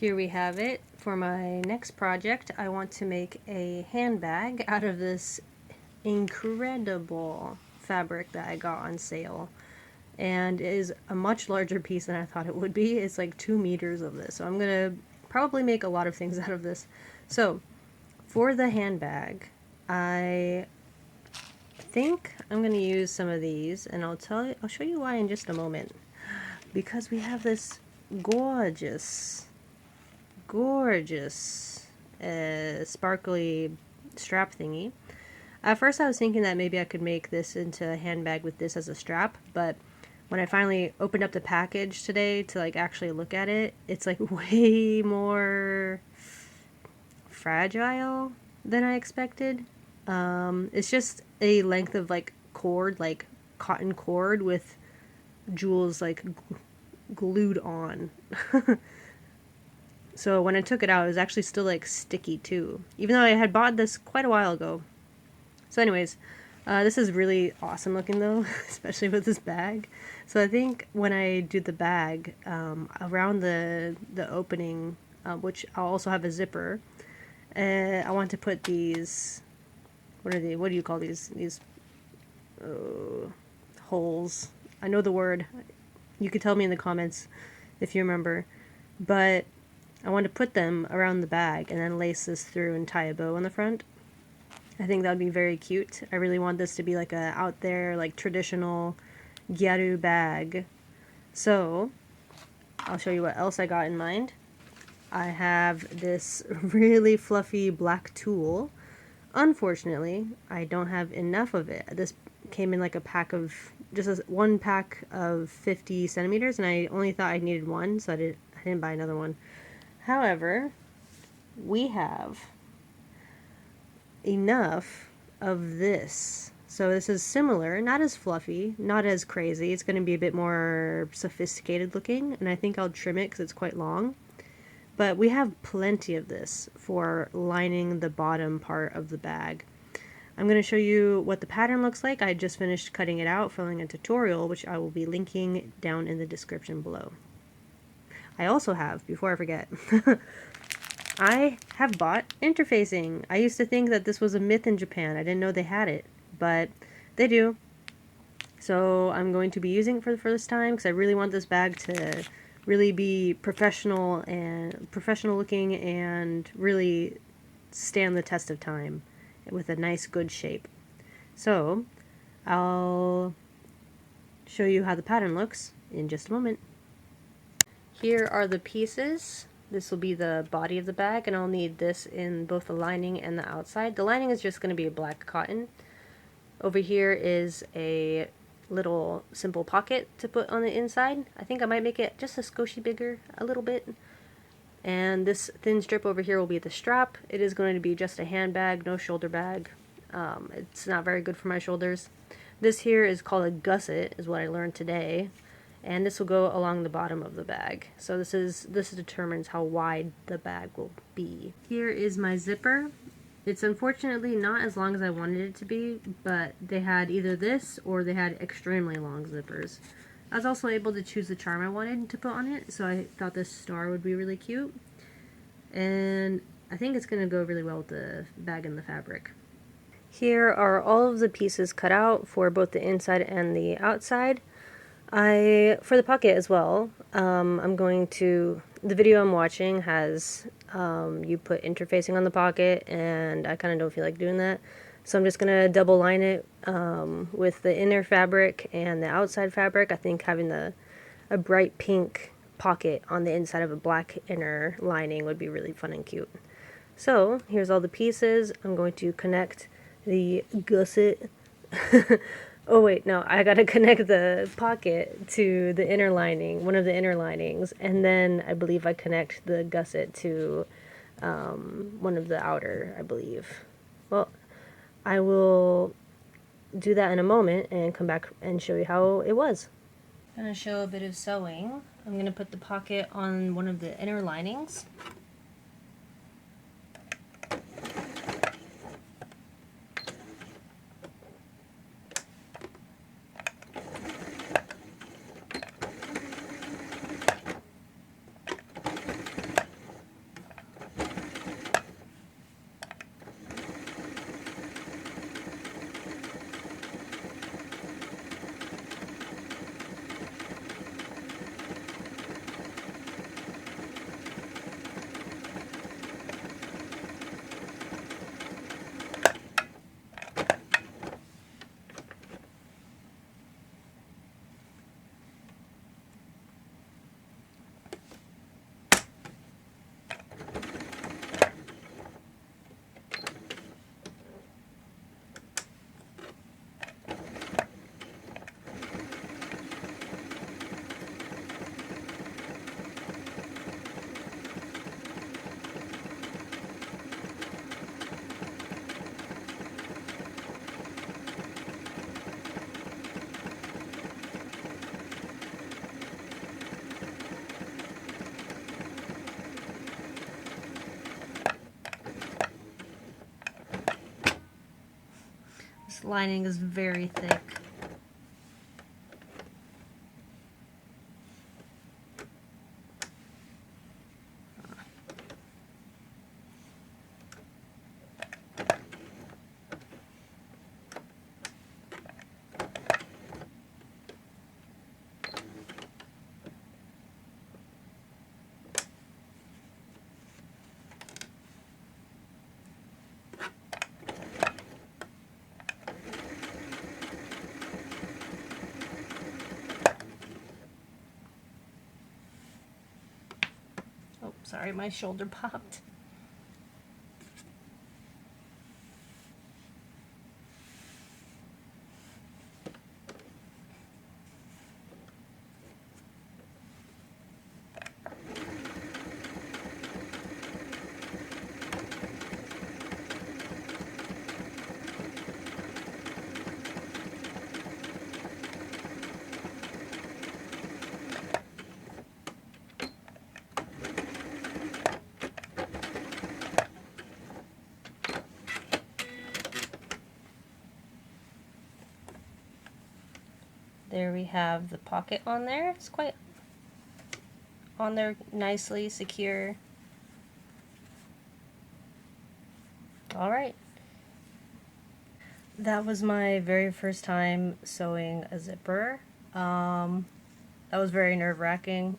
Here we have it. For my next project, I want to make a handbag out of this incredible fabric that I got on sale. And it is a much larger piece than I thought it would be. It's like 2 meters of this. So I'm going to probably make a lot of things out of this. So for the handbag, I think I'm going to use some of these, and I'll show you why in just a moment. Because we have this gorgeous sparkly strap thingy. At first I was thinking that maybe I could make this into a handbag with this as a strap, but when I finally opened up the package today to like actually look at it, it's like way more fragile than I expected. It's just a length of like cord, like cotton cord with jewels like glued on. So when I took it out, it was actually still like sticky too, even though I had bought this quite a while ago. So anyways, this is really awesome looking though, especially with this bag. So I think when I do the bag, around the opening, which I'll also have a zipper, I want to put these, what are they, what do you call these holes? I know the word. You could tell me in the comments if you remember. But I want to put them around the bag and then lace this through and tie a bow on the front. I think that would be very cute. I really want this to be like a out there, like traditional gyaru bag. So I'll show you what else I got in mind. I have this really fluffy black tulle. Unfortunately, I don't have enough of it. This came in like a pack of, just one pack of 50 centimeters, and I only thought I needed one, so I didn't buy another one. However, we have enough of this. So this is similar, not as fluffy, not as crazy. It's going to be a bit more sophisticated looking, and I think I'll trim it because it's quite long. But we have plenty of this for lining the bottom part of the bag. I'm going to show you what the pattern looks like. I just finished cutting it out, filming a tutorial, which I will be linking down in the description below. I also have, before I forget, I have bought interfacing. I used to think that this was a myth in Japan. I didn't know they had it, but they do. So I'm going to be using it for the first time because I really want this bag to really be professional looking and really stand the test of time with a nice good shape. So I'll show you how the pattern looks in just a moment. Here are the pieces. This will be the body of the bag, and I'll need this in both the lining and the outside. The lining is just going to be a black cotton. Over here is a little simple pocket to put on the inside. I think I might make it just a skoshi bigger, a little bit. And this thin strip over here will be the strap. It is going to be just a handbag, no shoulder bag. It's not very good for my shoulders. This here is called a gusset, is what I learned today. And this will go along the bottom of the bag. So this determines how wide the bag will be. Here is my zipper. It's unfortunately not as long as I wanted it to be, but they had either this or they had extremely long zippers. I was also able to choose the charm I wanted to put on it, so I thought this star would be really cute. And I think it's going to go really well with the bag and the fabric. Here are all of the pieces cut out for both the inside and the outside. For the pocket as well, I'm going to, the video I'm watching has, you put interfacing on the pocket, and I kind of don't feel like doing that. So I'm just going to double line it with the inner fabric and the outside fabric. I think having a bright pink pocket on the inside of a black inner lining would be really fun and cute. So here's all the pieces. I'm going to connect the gusset. Oh wait, no, I gotta connect the pocket to the inner lining, one of the inner linings, and then I believe I connect the gusset to one of the outer, I believe. Well, I will do that in a moment and come back and show you how it was. I'm gonna show a bit of sewing. I'm gonna put the pocket on one of the inner linings. lining is very thick. Oh, sorry, my shoulder popped. There we have the pocket on there. It's quite on there, nicely secure. Alright. That was my very first time sewing a zipper. That was very nerve-wracking,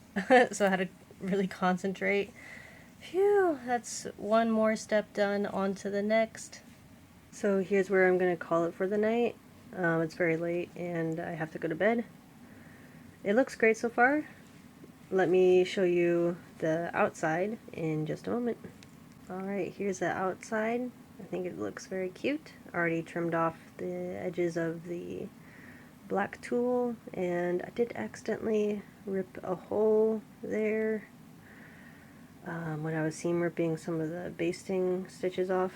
so I had to really concentrate. Phew, that's one more step done, on to the next. So here's where I'm going to call it for the night. It's very late and I have to go to bed. It looks great so far. Let me show you the outside in just a moment. Alright, here's the outside. I think it looks very cute. Already trimmed off the edges of the black tulle, and I did accidentally rip a hole there when I was seam ripping some of the basting stitches off.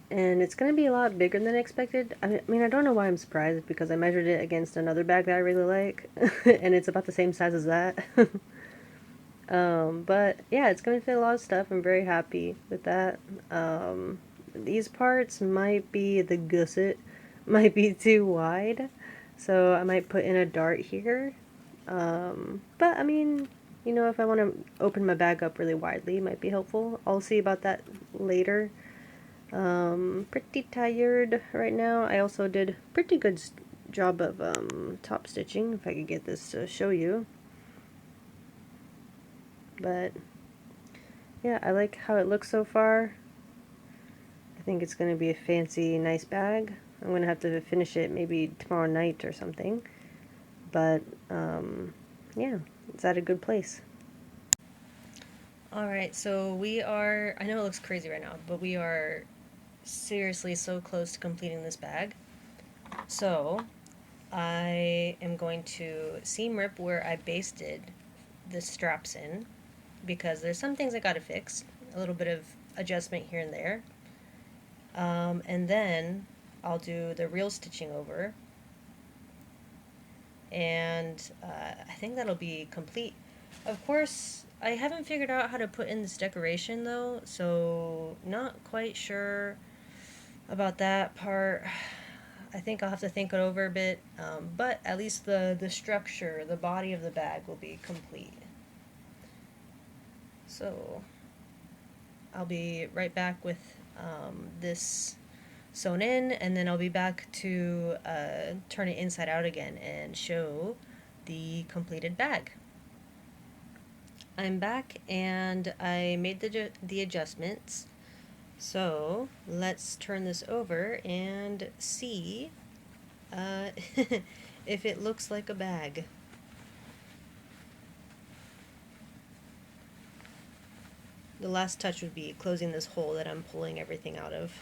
And it's going to be a lot bigger than expected. I mean, I don't know why I'm surprised, because I measured it against another bag that I really like, and it's about the same size as that. But yeah, it's going to fit a lot of stuff. I'm very happy with that. These parts might be, the gusset might be too wide, so I might put in a dart here. But I mean, you know, if I want to open my bag up really widely, it might be helpful. I'll see about that later. Pretty tired right now. I also did a pretty good job of top stitching, if I could get this to show you. But yeah, I like how it looks so far. I think it's going to be a fancy, nice bag. I'm going to have to finish it maybe tomorrow night or something. But yeah, it's at a good place. Alright, so we are, I know it looks crazy right now, but we are seriously so close to completing this bag. So I am going to seam rip where I basted the straps in, because there's some things I gotta fix, a little bit of adjustment here and there. And then I'll do the real stitching over, and I think that'll be complete. Of course, I haven't figured out how to put in this decoration though, so not quite sure about that part. I think I'll have to think it over a bit, but at least the structure, the body of the bag will be complete. So I'll be right back with this sewn in, and then I'll be back to turn it inside out again and show the completed bag. I'm back and I made the adjustments. So let's turn this over and see if it looks like a bag. The last touch would be closing this hole that I'm pulling everything out of.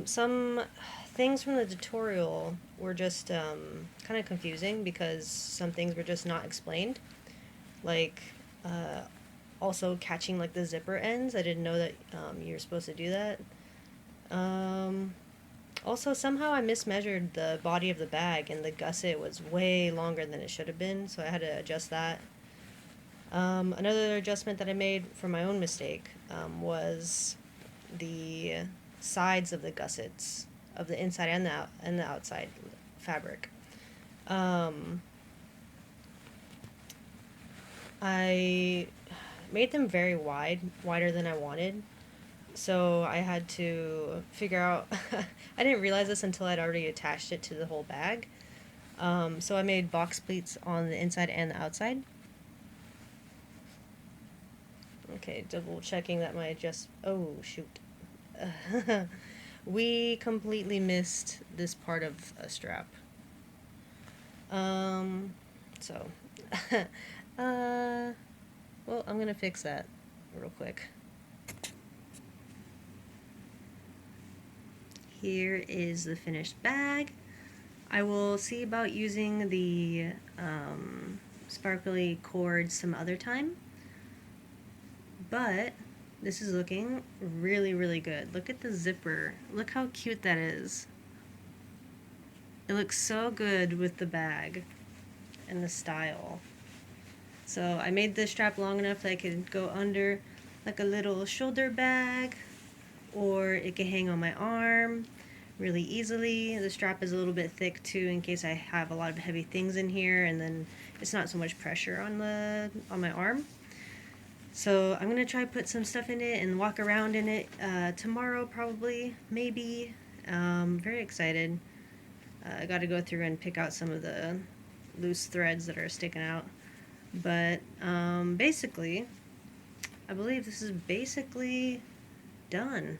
Some things from the tutorial were just kind of confusing, because some things were just not explained. Like, also catching like the zipper ends. I didn't know that you're supposed to do that. Also, somehow I mismeasured the body of the bag, and the gusset was way longer than it should have been, so I had to adjust that. Another adjustment that I made from my own mistake was the sides of the gussets of the inside and the outside fabric. I made them very wide, wider than I wanted. So I had to figure out. I didn't realize this until I'd already attached it to the whole bag. So I made box pleats on the inside and the outside. Okay, double checking that my oh, shoot. We completely missed this part of a strap. So, well, I'm gonna fix that real quick. Here is the finished bag. I will see about using the sparkly cord some other time. But this is looking really, really good. Look at the zipper. Look how cute that is. It looks so good with the bag and the style. So I made the strap long enough that I could go under like a little shoulder bag, or it can hang on my arm really easily. The strap is a little bit thick too, in case I have a lot of heavy things in here, and then it's not so much pressure on my arm. So I'm gonna try put some stuff in it and walk around in it tomorrow, probably, maybe. Very excited. I got to go through and pick out some of the loose threads that are sticking out. But basically, I believe this is basically done.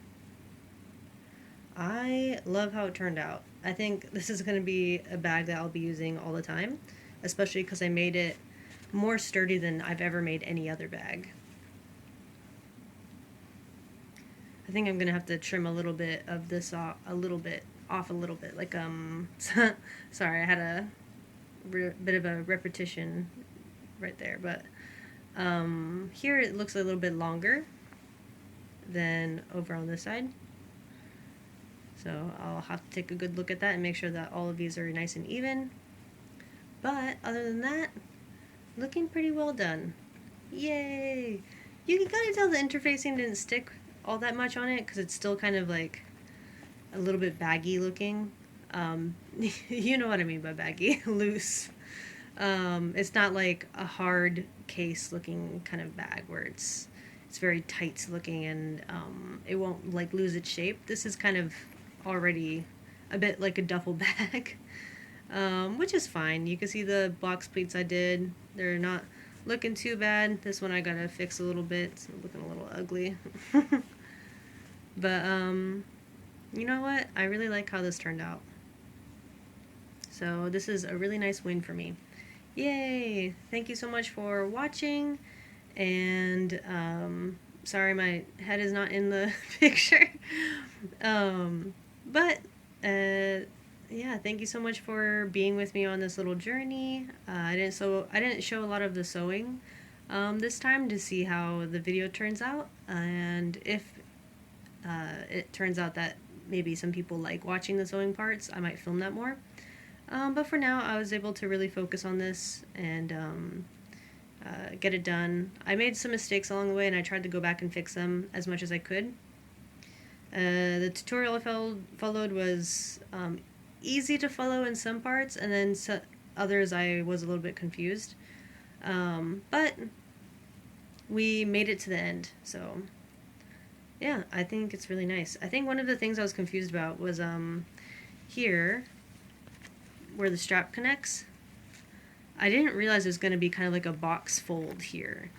I love how it turned out. I think this is going to be a bag that I'll be using all the time, especially because I made it more sturdy than I've ever made any other bag. I think I'm going to have to trim a little bit of this off a little bit. Like, sorry, I had a bit of a repetition right there, but here it looks a little bit longer than over on this side. So I'll have to take a good look at that and make sure that all of these are nice and even. But other than that, looking pretty well done. Yay! You can kind of tell the interfacing didn't stick all that much on it because it's still kind of like a little bit baggy looking. You know what I mean by baggy, loose. It's not like a hard case looking kind of bag where it's very tight looking and it won't like lose its shape. This is kind of already a bit like a duffel bag, which is fine. You can see the box pleats I did. They're not looking too bad. This one I gotta fix a little bit. It's looking a little ugly. But you know what? I really like how this turned out. So this is a really nice win for me. Yay! Thank you so much for watching. And sorry my head is not in the picture. But yeah, thank you so much for being with me on this little journey. I didn't show a lot of the sewing this time to see how the video turns out, and if it turns out that maybe some people like watching the sewing parts, I might film that more. But for now, I was able to really focus on this and get it done. I made some mistakes along the way, and I tried to go back and fix them as much as I could. The tutorial I followed was easy to follow in some parts, and then others I was a little bit confused. But we made it to the end, so yeah, I think it's really nice. I think one of the things I was confused about was here, where the strap connects. I didn't realize it was going to be kind of like a box fold here.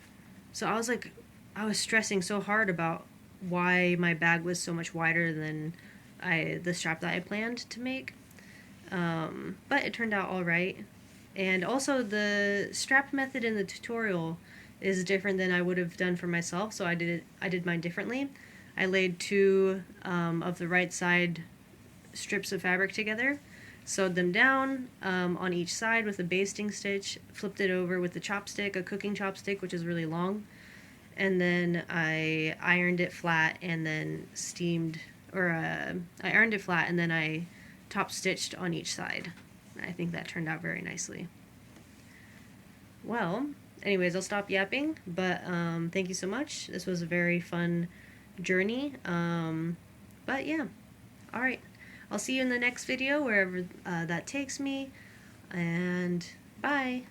So I was stressing so hard about why my bag was so much wider than the strap that I planned to make. But it turned out all right. And also the strap method in the tutorial is different than I would have done for myself, so I did mine differently. I laid two of the right side strips of fabric together, sewed them down on each side with a basting stitch, flipped it over with a chopstick, a cooking chopstick, which is really long, and then I ironed it flat and then I ironed it flat and then I top stitched on each side. I think that turned out very nicely. Well, anyways, I'll stop yapping, but thank you so much. This was a very fun journey. But yeah, alright. I'll see you in the next video, wherever that takes me, and bye!